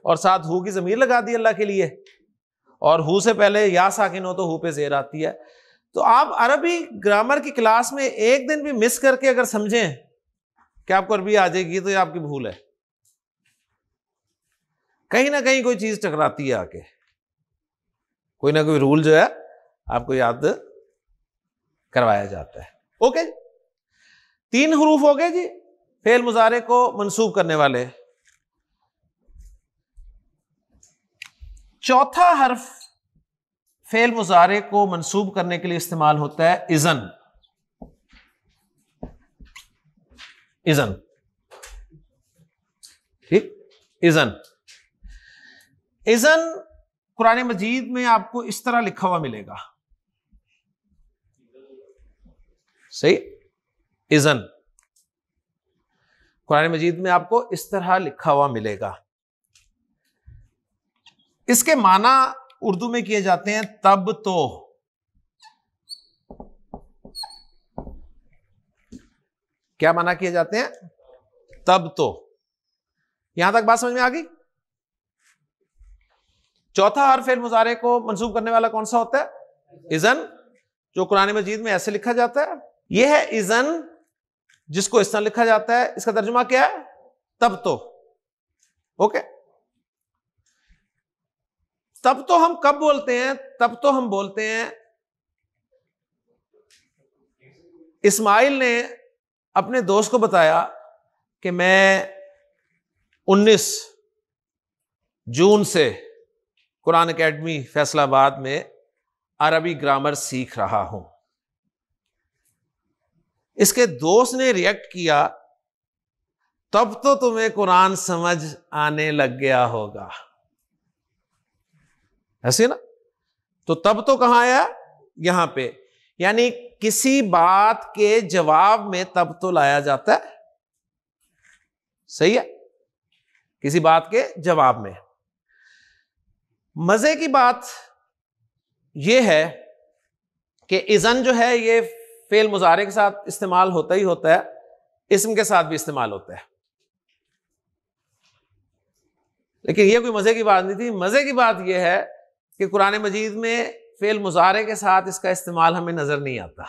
اور ساتھ ہو کی ضمیر لگا دی اللہ کے لیے، اور ہو سے پہلے یا ساکن ہو تو ہو پہ زیر آتی ہے۔ تو آپ عربی گرامر کی کلاس میں ایک دن بھی مس کر کے اگر سمجھیں کہ آپ کو عربی آ جائے گی تو یہ آپ کی بھول ہے، کہیں نہ کہیں کوئی چیز ٹکراتی ہے آ کے، کوئی نہ کوئی رول جو ہے آپ کو یاد کروایا جاتا ہے۔ اوکے، 3 حروف ہو گئے جی فعل مضارع کو منسوب کرنے والے۔ چوتھا حرف فعل مضارع کو منسوب کرنے کے لیے استعمال ہوتا ہے اذن۔ اذن، ٹھیک، اذن۔ اذن قرآن مجید میں آپ کو اس طرح لکھا ہوا ملے گا، صحیح، اذن قرآن مجید میں آپ کو اس طرح لکھا ہوا ملے گا۔ اس کے معنی اردو میں کیے جاتے ہیں تب تو، کیا معنی کیے جاتے ہیں؟ تب تو۔ یہاں تک بات سمجھ میں آ گئی؟ چوتھا حرف فعل مضارع کو منسوب کرنے والا کون سا ہوتا ہے؟ اذن، جو قرآن مجید میں ایسے لکھا جاتا ہے، یہ ہے اذن، جس کو اس طرح لکھا جاتا ہے، اس کا ترجمہ کیا ہے؟ تب تو. اوکے، تب تو ہم کب بولتے ہیں؟ تب تو ہم بولتے ہیں اسماعیل نے اپنے دوست کو بتایا کہ میں 19 جون سے قرآن اکیڈمی فیصل آباد میں عربی گرامر سیکھ رہا ہوں. اس کے دوست نے ریئیکٹ کیا، تب تو تمہیں قرآن سمجھ آنے لگ گیا ہوگا. ایسے نا؟ تو تب تو کہاں آیا؟ یہاں پہ. یعنی کسی بات کے جواب میں تب تو لایا جاتا ہے. صحیح ہے؟ کسی بات کے جواب میں. مزے کی بات یہ ہے کہ اذن جو ہے یہ فعل مضارع کے ساتھ استعمال ہوتا ہی ہوتا ہے، اسم کے ساتھ بھی استعمال ہوتا ہے. لیکن یہ کوئی مزے کی بات نہیں تھی. مزے کی بات یہ ہے کہ قرآن مجید میں فعل مضارع کے ساتھ اس کا استعمال ہمیں نظر نہیں آتا.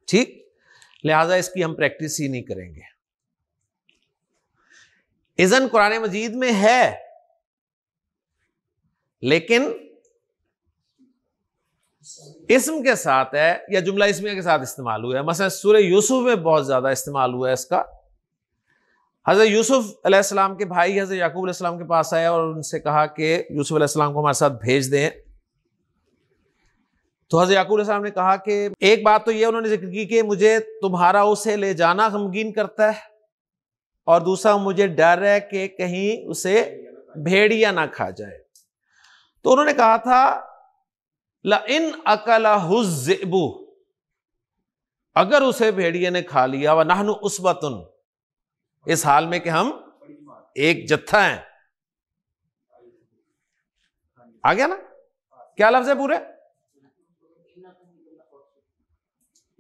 ٹھیک، لہذا اس کی ہم پریکٹس ہی نہیں کریں گے. اذن قرآن مجید میں ہے لیکن اسم کے ساتھ ہے یا جملہ اسمیہ کے ساتھ استعمال ہوا ہے. مثلا سورہ یوسف میں بہت زیادہ استعمال ہوا ہے اس کا. حضرت یوسف علیہ السلام کے بھائی حضرت یعقوب علیہ السلام کے پاس آیا اور ان سے کہا کہ یوسف علیہ السلام کو ہمارے ساتھ بھیج دیں. تو حضرت یعقوب علیہ السلام نے کہا کہ ایک بات تو یہ انہوں نے ذکر کی کہ مجھے تمہارا اسے لے جانا غمگین کرتا ہے، اور دوسرا مجھے ڈر ہے کہ کہیں اسے بھیڑیا نہ کھا جائے. تو انہوں نے کہا تھا لَإِنْ أَكَلَهُ الذِّئْبُ، اگر اسے بھیڑیے نے کھا لیا، وَنَحْنُ أُصْبَةٌ، اس حال میں کہ ہم ایک جتھا ہیں. آ گیا نا؟ کیا لفظ ہے پورے؟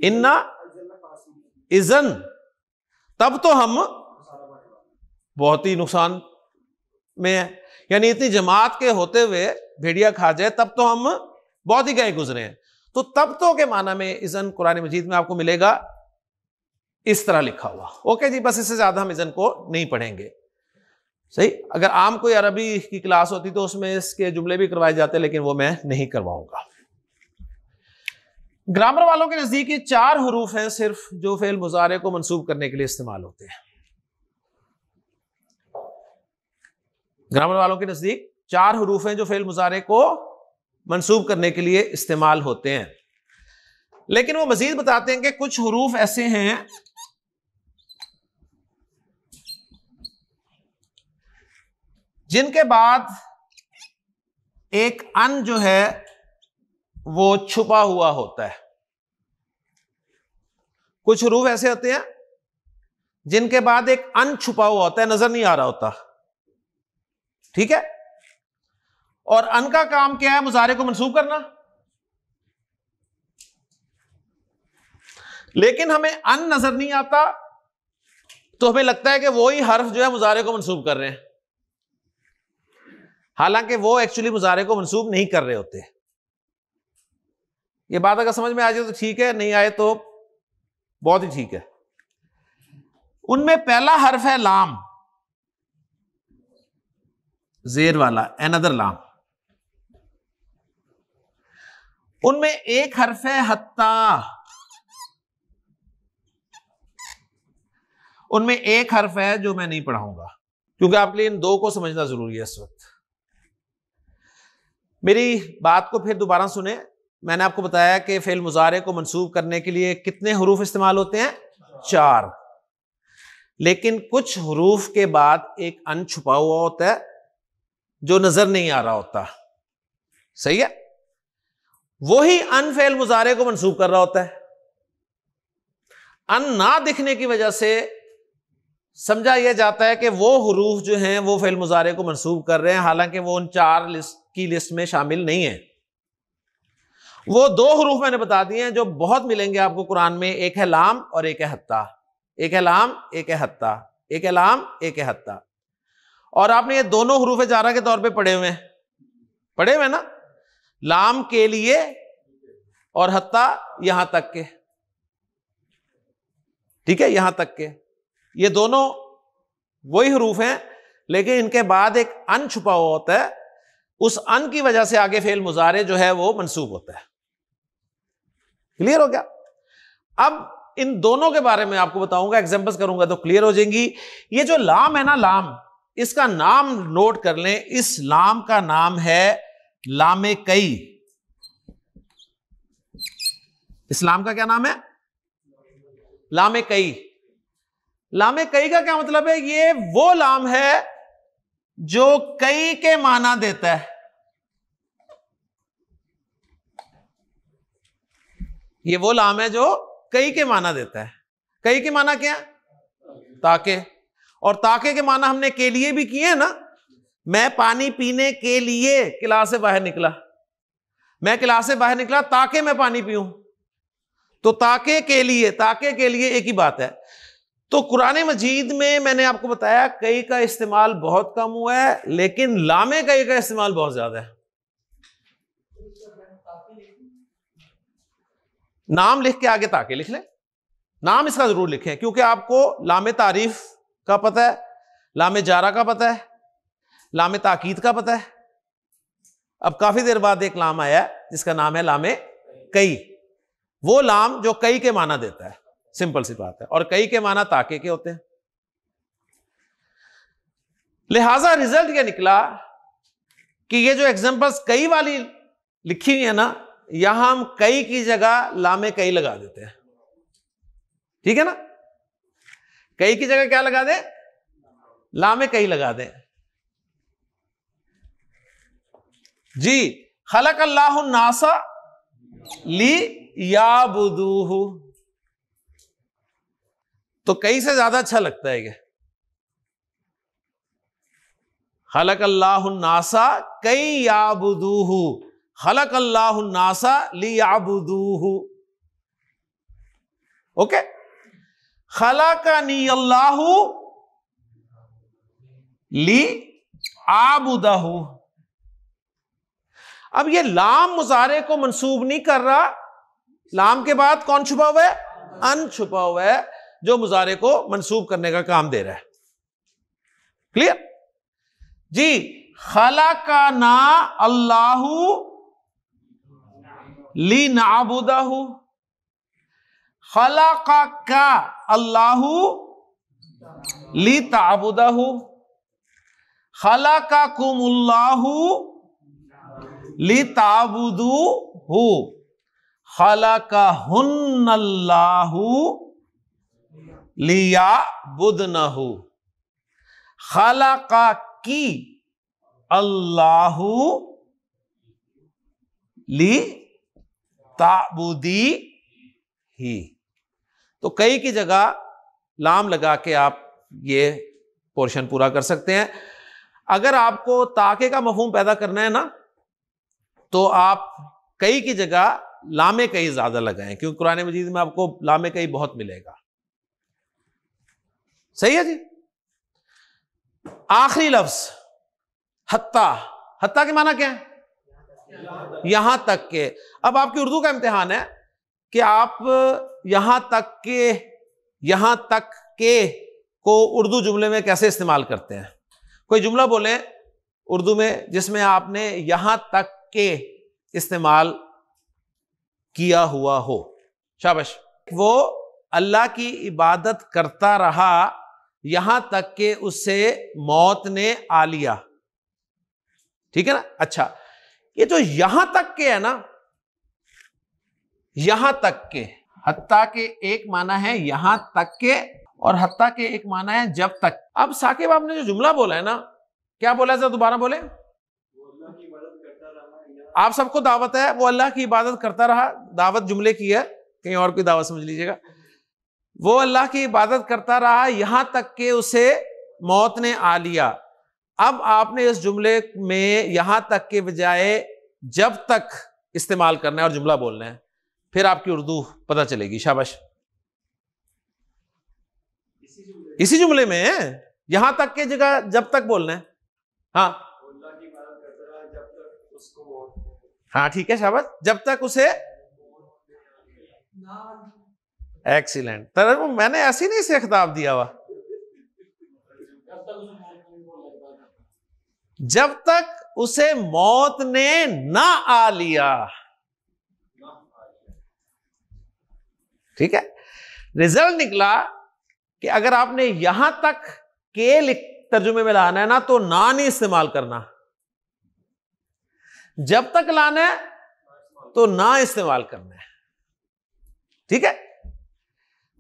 اِنَّا اِذًا، تب تو ہم بہت ہی نقصان میں ہیں. یعنی اتنی جماعت کے ہوتے ہوئے بھیڑیا کھا جائے تب تو ہم بہت ہی گئے گزرے ہیں. تو تب تو کے معنی میں اذن قرآن مجید میں آپ کو ملے گا اس طرح لکھا ہوا. اوکے جی، بس اس سے زیادہ ہم اذن کو نہیں پڑھیں گے. صحیح، اگر عام کوئی عربی کی کلاس ہوتی تو اس میں اس کے جملے بھی کروائے جاتے، لیکن وہ میں نہیں کرواؤں گا. گرامر والوں کے نزدیک یہ 4 حروف ہیں صرف جو فعل مضارع کو منسوب کرنے کے لیے استعمال ہوتے ہیں. گرامر والوں کے نزدیک 4 حروف ہیں جو فعل مضارع کو منسوب کرنے کے لیے استعمال ہوتے ہیں. لیکن وہ مزید بتاتے ہیں کہ کچھ حروف ایسے ہیں جن کے بعد ایک ان جو ہے وہ چھپا ہوا ہوتا ہے. کچھ حروف ایسے ہوتے ہیں جن کے بعد ایک ان چھپا ہوا ہوتا ہے، نظر نہیں آ رہا ہوتا. ٹھیک ہے، اور ان کا کام کیا ہے؟ مضارع کو منسوب کرنا. لیکن ہمیں ان نظر نہیں آتا تو ہمیں لگتا ہے کہ وہی حرف جو ہے مضارع کو منسوب کر رہے ہیں، حالانکہ وہ ایکچولی مضارع کو منسوب نہیں کر رہے ہوتے. یہ بات اگر سمجھ میں آ جائے تو ٹھیک ہے، نہیں آئے تو بہت ہی ٹھیک ہے. ان میں پہلا حرف ہے لام، زیر والا، another لام. ان میں ایک حرف ہے حتی، ان میں ایک حرف ہے جو میں نہیں پڑھاؤں گا کیونکہ آپ کے لیے ان 2 کو سمجھنا ضروری ہے اس وقت. میری بات کو پھر دوبارہ سنیں. میں نے آپ کو بتایا کہ فعل مضارع کو منسوب کرنے کے لیے کتنے حروف استعمال ہوتے ہیں؟ 4. لیکن کچھ حروف کے بعد ایک ان چھپا ہوا ہوتا ہے جو نظر نہیں آ رہا ہوتا. صحیح ہے، وہی ان فعل مضارع کو منسوب کر رہا ہوتا ہے. ان نہ دکھنے کی وجہ سے سمجھا یہ جاتا ہے کہ وہ حروف جو ہیں وہ فعل مضارع کو منسوب کر رہے ہیں، حالانکہ وہ ان 4 کی لسٹ میں شامل نہیں ہیں. وہ 2 حروف میں نے بتا دیے ہیں جو بہت ملیں گے آپ کو قرآن میں. ایک ہے لام اور ایک ہے حتی. ایک ہے لام، ایک ہے حتی. ایک ہے لام، ایک ہے حتی. اور آپ نے یہ دونوں حروف جارہ کے طور پہ پڑھے ہوئے ہیں نا. لام کے لیے اور حتیٰ یہاں تک کے. ٹھیک ہے, یہاں تک کے, یہ دونوں وہی حروف ہیں لیکن ان کے بعد ایک ان چھپا ہوا ہوتا ہے, اس ان کی وجہ سے آگے فعل مضارع جو ہے وہ منصوب ہوتا ہے. کلیئر ہو گیا؟ اب ان دونوں کے بارے میں آپ کو بتاؤں گا, ایگزامپلس کروں گا تو کلیئر ہو جائیں گی. یہ جو لام ہے نا, لام, اس کا نام نوٹ کر لیں. اس لام کا نام ہے لام کئی. اسلام کا کیا نام ہے؟ لام کئی. لام کئی کا کیا مطلب ہے؟ یہ وہ لام ہے جو کئی کے معنی دیتا ہے. یہ وہ لام ہے جو کئی کے معنی دیتا ہے. کئی کے معنی کیا ہے؟ تاکہ. اور تاکہ کے معنی ہم نے کے لیے بھی کیے ہیں نا. میں پانی پینے کے لیے کلاس سے باہر نکلا, میں کلاس سے باہر نکلا تاکہ میں پانی پیوں. تو تاکہ کے لیے, تاکہ کے لیے ایک ہی بات ہے. تو قرآن مجید میں میں نے آپ کو بتایا کئی کا استعمال بہت کم ہوا ہے, لیکن لام کئی کا استعمال بہت زیادہ ہے. نام لکھ کے آگے تاکہ لکھ لیں. نام اس کا ضرور لکھیں کیونکہ آپ کو لام تعریف کا پتہ ہے, لام جارہ کا پتہ ہے, لام تاکید کا پتہ ہے. اب کافی دیر بعد ایک لام آیا ہے جس کا نام ہے لام کئی. وہ لام جو کئی کے معنی دیتا ہے. سمپل سی بات ہے. اور کئی کے معنی تاکہ کے ہوتے ہیں. لہذا رزلٹ یہ نکلا کہ یہ جو ایگزامپلس کئی والی لکھی ہوئی ہے نا, یہاں ہم کئی کی جگہ لام کئی لگا دیتے ہیں. ٹھیک ہے نا, کئی کی جگہ کیا لگا دیں؟ لام کئی لگا دیں. جی, خلق اللہ الناس لیعبدوہ, تو کئی سے زیادہ اچھا لگتا ہے یہ. خلق اللہ الناس کئی یعبدوہ, خلق اللہ الناس لیعبدوہ. اوکے, خلقنی اللہ لیعبدہ. اب یہ لام مضارع کو منصوب نہیں کر رہا. لام کے بعد کون چھپا ہوا ہے؟ ان چھپا ہوا ہے جو مضارع کو منصوب کرنے کا کام دے رہا ہے. کلیئر جی. خلقنا اللہ لنعبدہ, خلقک اللہ لتعبدہ, خلقکم اللہ لتعبدوہ, خلقہن اللہ لیعبدنہ, خلقکی اللہ لتعبدیہ. تو کئی کی جگہ لام لگا کے آپ یہ پورشن پورا کر سکتے ہیں. اگر آپ کو تاکہ کا مفہوم پیدا کرنا ہے نا, تو آپ کئی کی جگہ لام کئی زیادہ لگائیں, کیونکہ قرآن مجید میں آپ کو لام کئی بہت ملے گا. صحیح ہے جی. آخری لفظ حتیٰ. حتیٰ کے معنی کیا ہے؟ یہاں تک کہ. اب آپ کی اردو کا امتحان ہے کہ آپ یہاں تک کہ, یہاں تک کہ کو اردو جملے میں کیسے استعمال کرتے ہیں. کوئی جملہ بولیں اردو میں جس میں آپ نے یہاں تک کہ استعمال کیا ہوا ہو. شاباش. وہ اللہ کی عبادت کرتا رہا یہاں تک کہ اس سے موت نے آ لیا. ٹھیک ہے نا. اچھا, یہ جو یہاں تک کہ ہے نا, یہاں تک کہ, حتیٰ کہ ایک معنی ہے یہاں تک کہ, اور حتیٰ کہ ایک معنی ہے جب تک. اب ثاقب آپ نے جو جملہ بولا ہے نا, کیا بولا ہے؟ ذرا دوبارہ بولیں. آپ سب کو دعوت ہے, وہ اللہ کی عبادت کرتا رہا. دعوت جملے کی ہے, کہیں اور کوئی دعوت سمجھ لیجیے گا. وہ اللہ کی عبادت کرتا رہا یہاں تک کہ اسے موت نے آ لیا. اب آپ نے اس جملے میں یہاں تک کے بجائے جب تک استعمال کرنا ہے اور جملہ بولنا ہے, پھر آپ کی اردو پتہ چلے گی. شاباش. اسی جملے میں یہاں تک کے جگہ جب تک بولنا ہے. ہاں ہاں ٹھیک ہے. شاباش. جب تک اسے ایکسیلنٹ. میں نے ایسی نہیں اسے خطاب دیا ہوا. جب تک اسے موت نے نہ آ لیا. ٹھیک ہے, رزلٹ نکلا کہ اگر آپ نے یہاں تک کے ترجمے میں لانا ہے نا تو نہ نہیں استعمال کرنا. جب تک لانا ہے تو نہ استعمال کرنا ہے. ٹھیک ہے,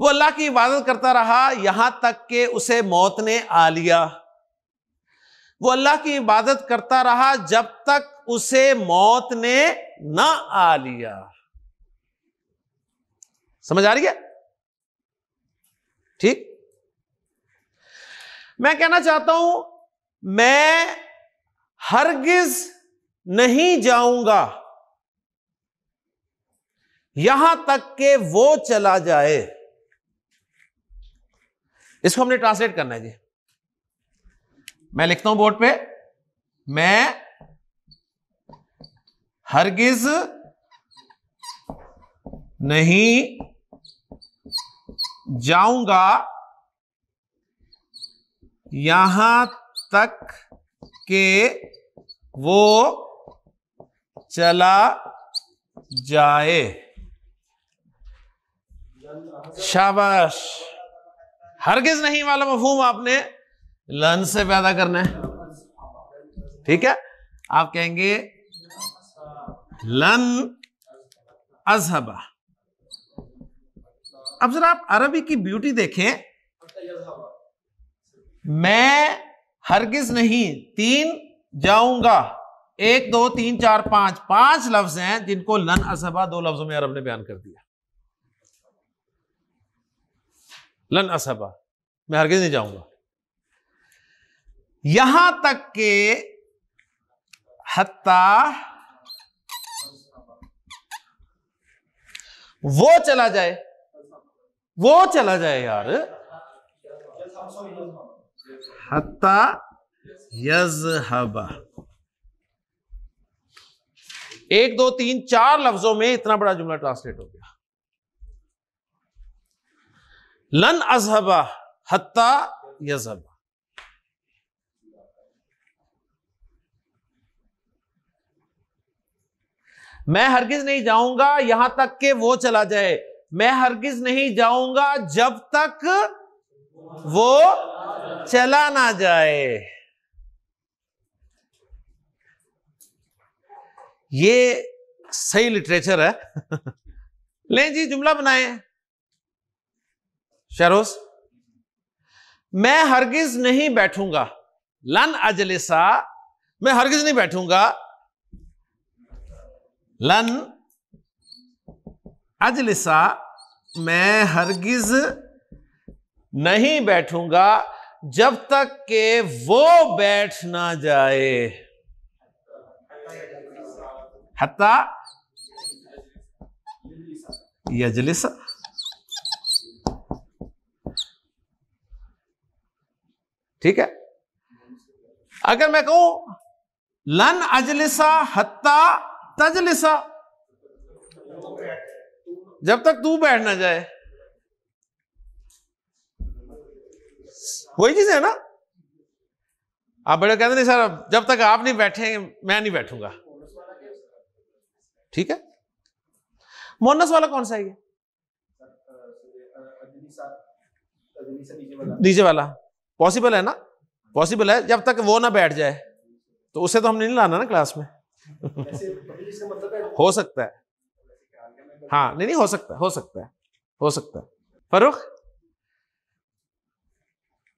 وہ اللہ کی عبادت کرتا رہا یہاں تک کہ اسے موت نے آ لیا. وہ اللہ کی عبادت کرتا رہا جب تک اسے موت نے نہ آ لیا. سمجھ آ رہی ہے؟ ٹھیک. میں کہنا چاہتا ہوں میں ہرگز نہیں جاؤں گا یہاں تک کہ وہ چلا جائے. اس کو ہم نے ٹرانسلیٹ کرنا ہے جی. میں لکھتا ہوں بورڈ پہ, میں ہرگز نہیں جاؤں گا یہاں تک کہ وہ چلا جائے. شاباش. ہرگز نہیں والا مفہوم آپ نے لن سے پیدا کرنا ہے. ٹھیک ہے, آپ کہیں گے لن اذهب. اب ذرا آپ عربی کی بیوٹی دیکھیں. میں ہرگز نہیں, 3 جاؤں گا, 1 2 3 4 5 5 لفظ ہیں جن کو لن اذهب 2 لفظوں میں عرب نے بیان کر دیا. لن اذهب, میں ہرگز نہیں جاؤں گا یہاں تک کہ حتی وہ چلا جائے. وہ چلا جائے یار, حتی یذہب. 1 2 3 4 لفظوں میں اتنا بڑا جملہ ٹرانسلیٹ ہو گیا. لن اذہب حتی یذہب. میں ہرگز نہیں جاؤں گا یہاں تک کہ وہ چلا جائے. میں ہرگز نہیں جاؤں گا جب تک وہ چلا نہ جائے. یہ صحیح لٹریچر ہے. لیں جی جملہ بنائیں. شہروز, میں ہرگز نہیں بیٹھوں گا. لن اجلسا, میں ہرگز نہیں بیٹھوں گا. لن اجلسا, میں ہرگز نہیں بیٹھوں گا جب تک کہ وہ بیٹھ نہ جائے. حتی یجلس. ٹھیک ہے, اگر میں کہوں لن اجلسا حتی تجلسا, جب تک تو بیٹھ نہ جائے. وہی چیز ہے نا. آپ بڑے کہتے نہیں سر جب تک آپ نہیں بیٹھیں میں نہیں بیٹھوں گا. ٹھیک ہے, مونس والا کون سا ہے یہ؟ نیچے والا پاسبل ہے نا. پاسبل ہے جب تک وہ نہ بیٹھ جائے. تو اسے تو ہم نے نہیں لانا نا کلاس میں. ہو سکتا ہے, ہاں نہیں ہو سکتا, ہو سکتا ہے, ہو سکتا ہے. فاروق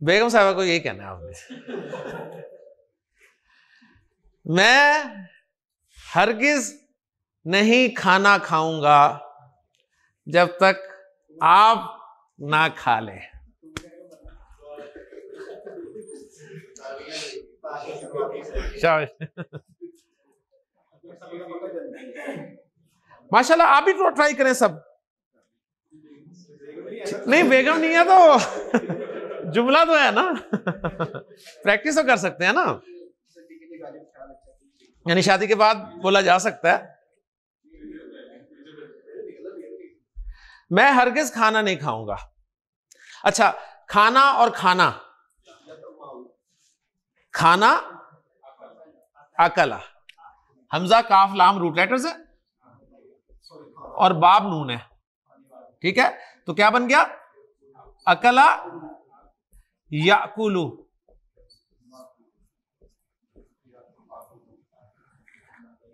بیگم صاحبہ کو یہی کہنا ہے آپ نے. میں ہرگز نہیں کھانا کھاؤں گا جب تک آپ نہ کھا لیں. ماشاء اللہ, آپ بھی ٹرائی کریں سب. نہیں بیگم نہیں ہے تو جملہ تو ہے نا, پریکٹس تو کر سکتے ہیں نا. یعنی شادی کے بعد بولا جا سکتا ہے. میں ہرگز کھانا نہیں کھاؤں گا. اچھا کھانا اور کھانا, کھانا اکلا, حمزہ کاف لام روٹ لیٹرز ہے اور باب نون ہے, ٹھیک ہے, تو کیا بن گیا اکلا یاکلو.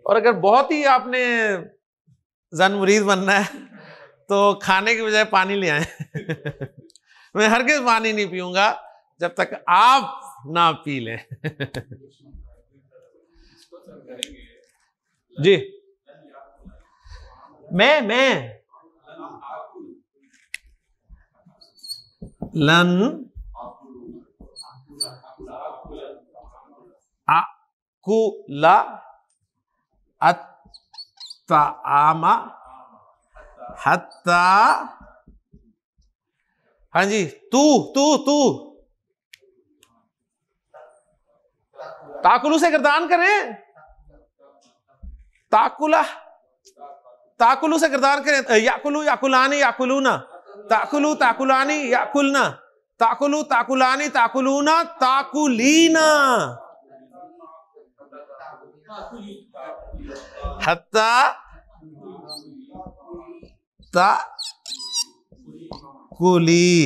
اور اگر بہت ہی آپ نے زن مرید بننا ہے تو کھانے کی بجائے پانی لے آئیں. میں ہرگز پانی نہیں پیوں گا جب تک آپ نہ پی لیں. جی میں لن اکلا الطعام حتی, ہاں جی تو تاکلو سے گردان کریں, تاکلو سے گردان کریں, یاکلو یاکلانی یاکلونا, تاکلو تاکلانی یاکلنا, تاکلو تاکلانی تاکلونا تاکلینا, حتی تاکلی,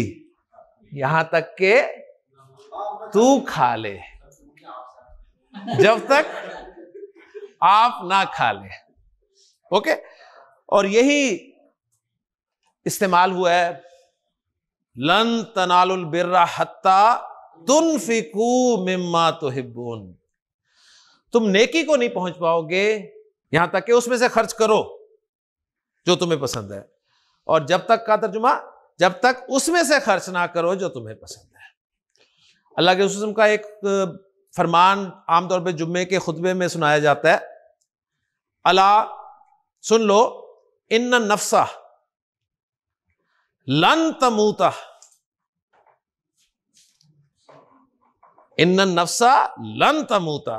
یہاں تک کہ تو کھا لے, جب تک آپ نہ کھا لیں. اوکے, اور یہی استعمال ہوا ہے لن تنالوا البر حتی تنفقوا مما تحبون. تم نیکی کو نہیں پہنچ پاؤ گے یہاں تک کہ اس میں سے خرچ کرو جو تمہیں پسند ہے, اور جب تک کا ترجمہ, جب تک اس میں سے خرچ نہ کرو جو تمہیں پسند ہے. اللہ کے رسول کا ایک فرمان عام طور پہ جمعے کے خطبے میں سنایا جاتا ہے, الا سن لو ان النفس لن تموت, ان النفس لن تموت,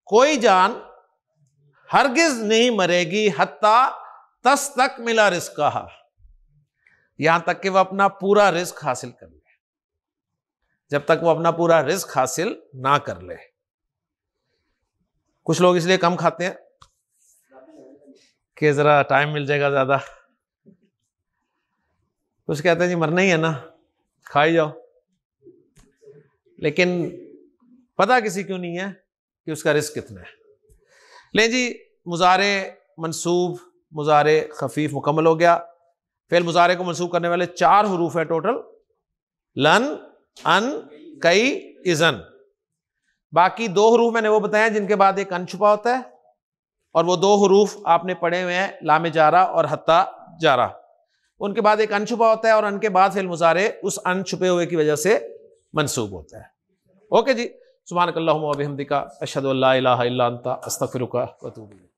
کوئی جان ہرگز نہیں مرے گی حتی تستکمل رزقہا, یہاں تک کہ وہ اپنا پورا رزق حاصل کر لے, جب تک وہ اپنا پورا رزق حاصل نہ کر لے. کچھ لوگ اس لیے کم کھاتے ہیں کہ ذرا ٹائم مل جائے گا زیادہ, کچھ کہتے ہیں جی مرنا ہی ہے نا کھائی جاؤ, لیکن پتہ کسی کیوں نہیں ہے کہ اس کا رزق کتنا ہے. لیں جی مضارع منصوب مضارع خفیف مکمل ہو گیا. فعل مضارع کو منصوب کرنے والے 4 حروف ہیں ٹوٹل, لن, ان, کئی, اذن. باقی 2 حروف میں نے وہ بتایا جن کے بعد ایک ان چھپا ہوتا ہے, اور وہ 2 حروف آپ نے پڑھے ہوئے ہیں لام جارہ اور حتی جارہ, ان کے بعد ایک ان چھپا ہوتا ہے, اور ان کے بعد فعل مضارع اس ان چھپے ہوئے کی وجہ سے منصوب ہوتا ہے. اوکے جی, سبحانک اللہم و بحمدک اشہد ان لا الہ الا انت استغفرک و اتوب الیک.